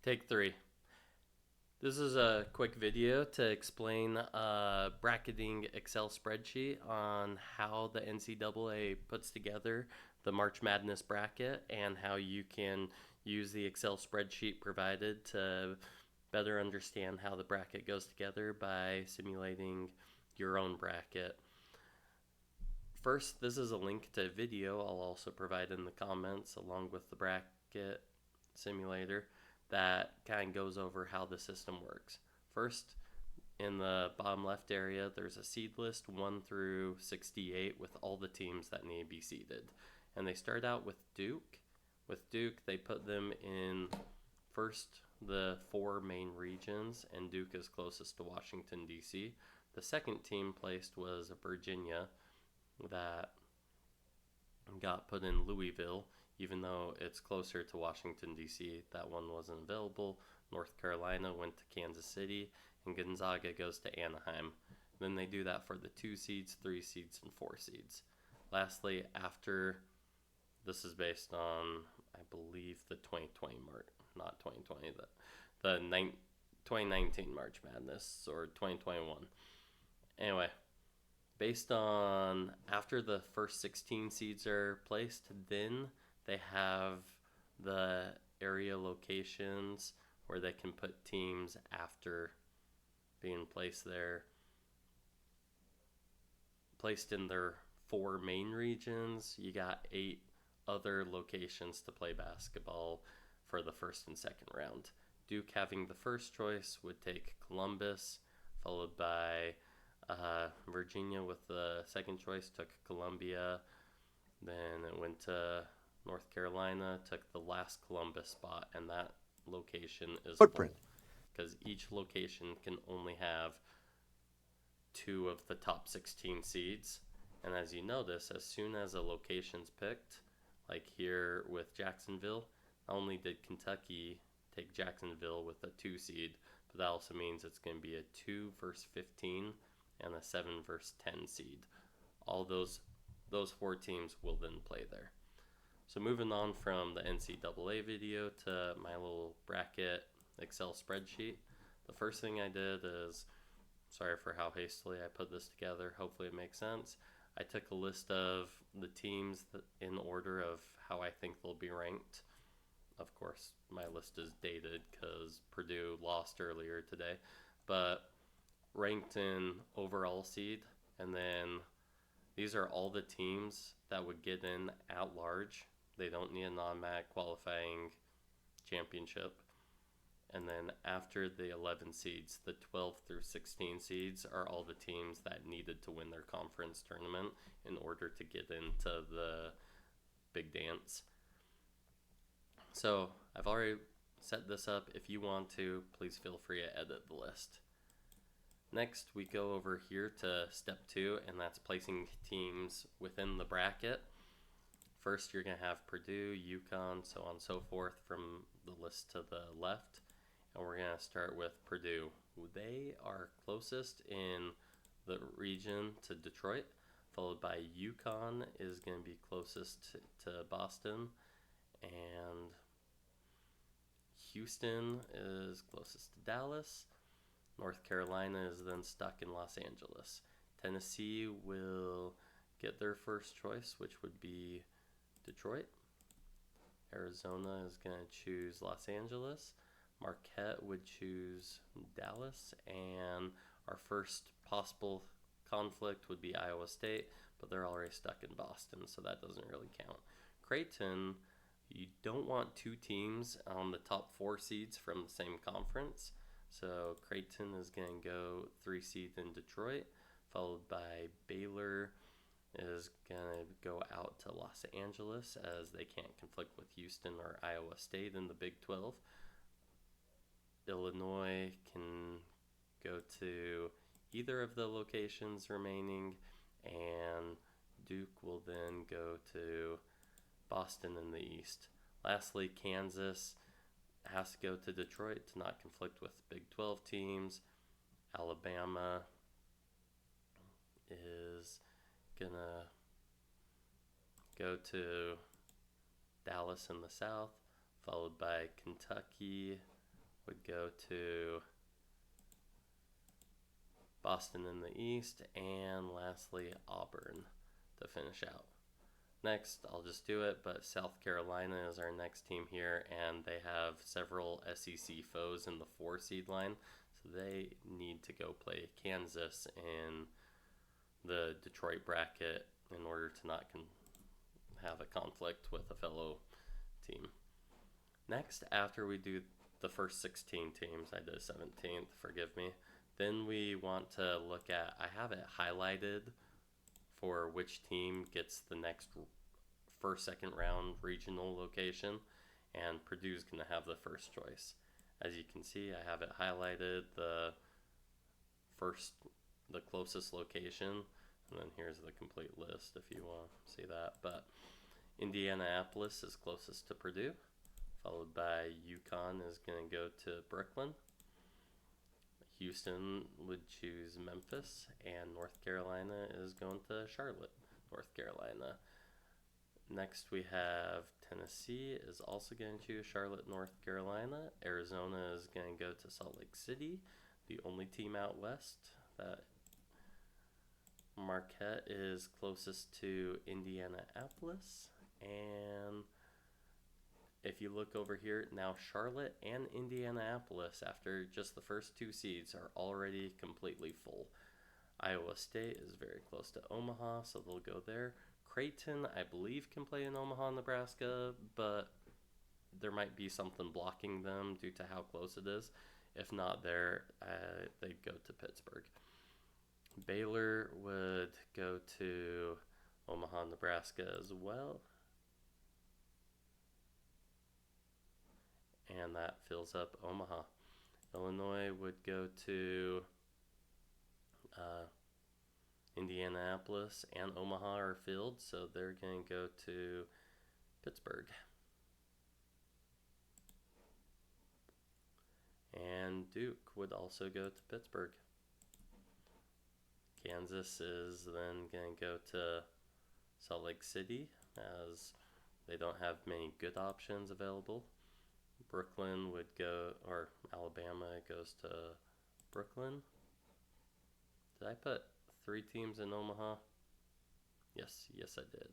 Take three. This is a quick video to explain a bracketing Excel spreadsheet on how the NCAA puts together the March Madness bracket and how you can use the Excel spreadsheet provided to better understand how the bracket goes together by simulating your own bracket. First, this is a link to a video I'll also provide in the comments along with the bracket simulator that kind of goes over how the system works. First, in the bottom left area, there's a seed list 1 through 68 with all the teams that need to be seeded. And they start out with Duke. With Duke, they put them in first the 4 main regions, and Duke is closest to Washington, D.C. The second team placed was Virginia, that got put in Louisville, even though it's closer to Washington, D.C. That one wasn't available. North Carolina went to Kansas City, and Gonzaga goes to Anaheim. Then they do that for the 2 seeds, 3 seeds, and 4 seeds. Lastly, after this is based on, I believe, the 2020 March, not 2020, the 2019 March Madness, or 2021. Anyway, based on after the first 16 seeds are placed, then they have the area locations where they can put teams after being placed there, placed in their 4 main regions. You got 8 other locations to play basketball for the first and second round. Duke, having the first choice, would take Columbus, followed by Virginia with the second choice, took Columbia. Then it went to North Carolina, took the last Columbus spot, and that location is Footprint. full because each location can only have 2 of the top 16 seeds. And as you notice, as soon as a location's picked, like here with Jacksonville, not only did Kentucky take Jacksonville with a 2 seed, but that also means it's going to be a 2 versus 15 and a 7 versus 10 seed. All those 4 teams will then play there. So moving on from the NCAA video to my little bracket Excel spreadsheet, the first thing I did is, sorry for how hastily I put this together, hopefully it makes sense. I took a list of the teams in order of how I think they'll be ranked. Of course, my list is dated because Purdue lost earlier today, but ranked in overall seed, and then these are all the teams that would get in at large. They don't need an automatic qualifying championship. And then after the 11 seeds, the 12 through 16 seeds are all the teams that needed to win their conference tournament in order to get into the big dance. So I've already set this up. If you want to, please feel free to edit the list. Next, we go over here to step 2, and that's placing teams within the bracket. First, you're going to have Purdue, UConn, so on and so forth from the list to the left. And we're going to start with Purdue. They are closest in the region to Detroit, followed by UConn is going to be closest to Boston, and Houston is closest to Dallas. North Carolina is then stuck in Los Angeles. Tennessee will get their first choice, which would be Detroit. Arizona is going to choose Los Angeles. Marquette would choose Dallas. And our first possible conflict would be Iowa State, but they're already stuck in Boston, so that doesn't really count. Creighton, you don't want 2 teams on the top 4 seeds from the same conference. So Creighton is going to go 3 seed in Detroit, followed by Baylor is going to go out to Los Angeles as they can't conflict with Houston or Iowa State in the Big 12. Illinois can go to either of the locations remaining, and Duke will then go to Boston in the East. Lastly, Kansas has to go to Detroit to not conflict with Big 12 teams. Alabama is gonna go to Dallas in the South, followed by Kentucky would go to Boston in the East, and lastly Auburn to finish out. Next, I'll just do it, but South Carolina is our next team here, and they have several SEC foes in the 4 seed line, so they need to go play Kansas in the Detroit bracket in order to not have a conflict with a fellow team. Next, after we do the first 16 teams, I did 17th, forgive me, then we want to look at, I have it highlighted for which team gets the next first, second round regional location, and Purdue's going to have the first choice. As you can see, I have it highlighted, the closest location, and then here's the complete list if you want to see that. But Indianapolis is closest to Purdue, followed by UConn is going to go to Brooklyn. Houston would choose Memphis, and North Carolina is going to Charlotte, North Carolina. Next we have Tennessee is also going to choose Charlotte, North Carolina. Arizona is going to go to Salt Lake City, the only team out west. That Marquette is closest to Indianapolis, and if you look over here, now Charlotte and Indianapolis, after just the first 2 seeds, are already completely full. Iowa State is very close to Omaha, so they'll go there. Creighton, I believe, can play in Omaha, Nebraska, but there might be something blocking them due to how close it is. If not there, they'd go to Pittsburgh. Baylor would go to Omaha, Nebraska as well. And that fills up Omaha. Illinois would go to Indianapolis, and Omaha are filled, so they're going to go to Pittsburgh. And Duke would also go to Pittsburgh. Kansas is then going to go to Salt Lake City, as they don't have many good options available. Brooklyn would go, or Alabama goes to Brooklyn. Did I put 3 teams in Omaha? Yes, I did.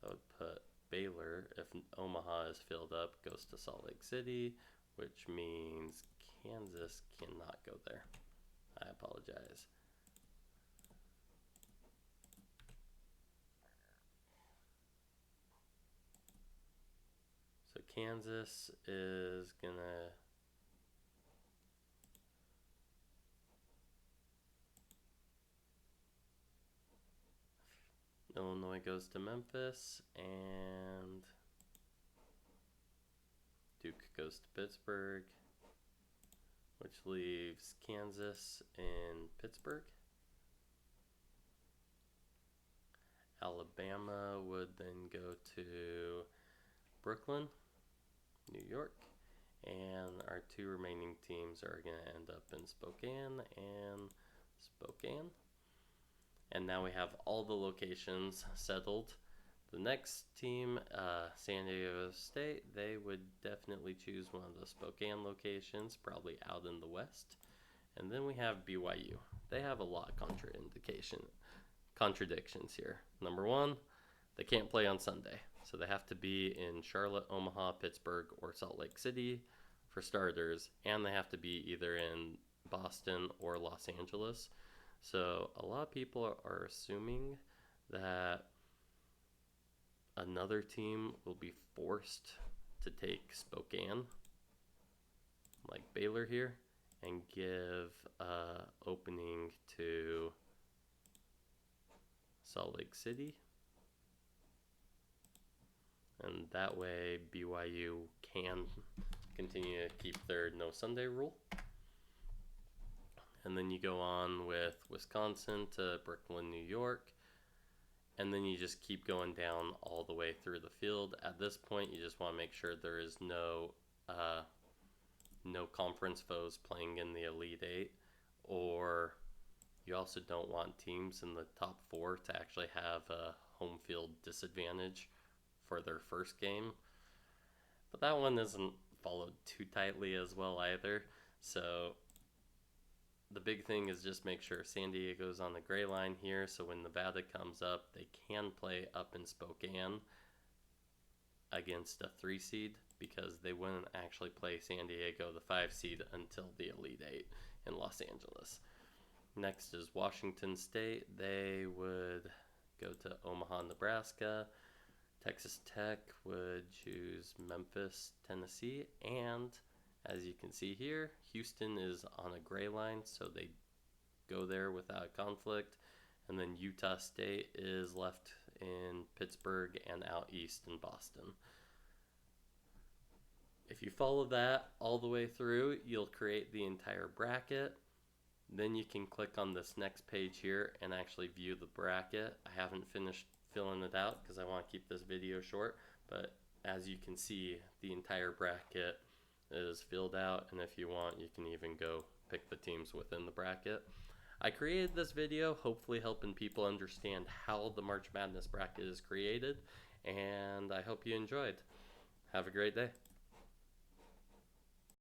I would put Baylor, if Omaha is filled up, goes to Salt Lake City, which means Kansas cannot go there. I apologize. So Kansas is gonna Illinois goes to Memphis, and Duke goes to Pittsburgh, which leaves Kansas in Pittsburgh. Alabama would then go to Brooklyn, New York, and our 2 remaining teams are going to end up in Spokane and Spokane. And now we have all the locations settled. The next team, San Diego State, they would definitely choose one of the Spokane locations, probably out in the west. And then we have BYU. They have a lot of contradictions here. Number 1, they can't play on Sunday, so they have to be in Charlotte, Omaha, Pittsburgh, or Salt Lake City for starters, and they have to be either in Boston or Los Angeles. So a lot of people are assuming that another team will be forced to take Spokane, like Baylor here, and give opening to Salt Lake City. And that way BYU can continue to keep their no Sunday rule. And then you go on with Wisconsin to Brooklyn, New York. And then you just keep going down all the way through the field. At this point, you just want to make sure there is no conference foes playing in the Elite Eight. Or you also don't want teams in the top 4 to actually have a home field disadvantage for their first game. but that one isn't followed too tightly as well either. So the big thing is just make sure San Diego's on the gray line here, so when Nevada comes up, they can play up in Spokane against a 3 seed, because they wouldn't actually play San Diego, the 5 seed, until the Elite 8 in Los Angeles. Next is Washington State. They would go to Omaha, Nebraska. Texas Tech would choose Memphis, Tennessee, and as you can see here, Houston is on a gray line, so they go there without conflict. And then Utah State is left in Pittsburgh and out east in Boston. If you follow that all the way through, you'll create the entire bracket. Then you can click on this next page here and actually view the bracket. I haven't finished filling it out because I want to keep this video short, but as you can see, the entire bracket is filled out, and if you want, you can even go pick the teams within the bracket. I created this video hopefully helping people understand how the March Madness bracket is created, and I hope you enjoyed. Have a great day.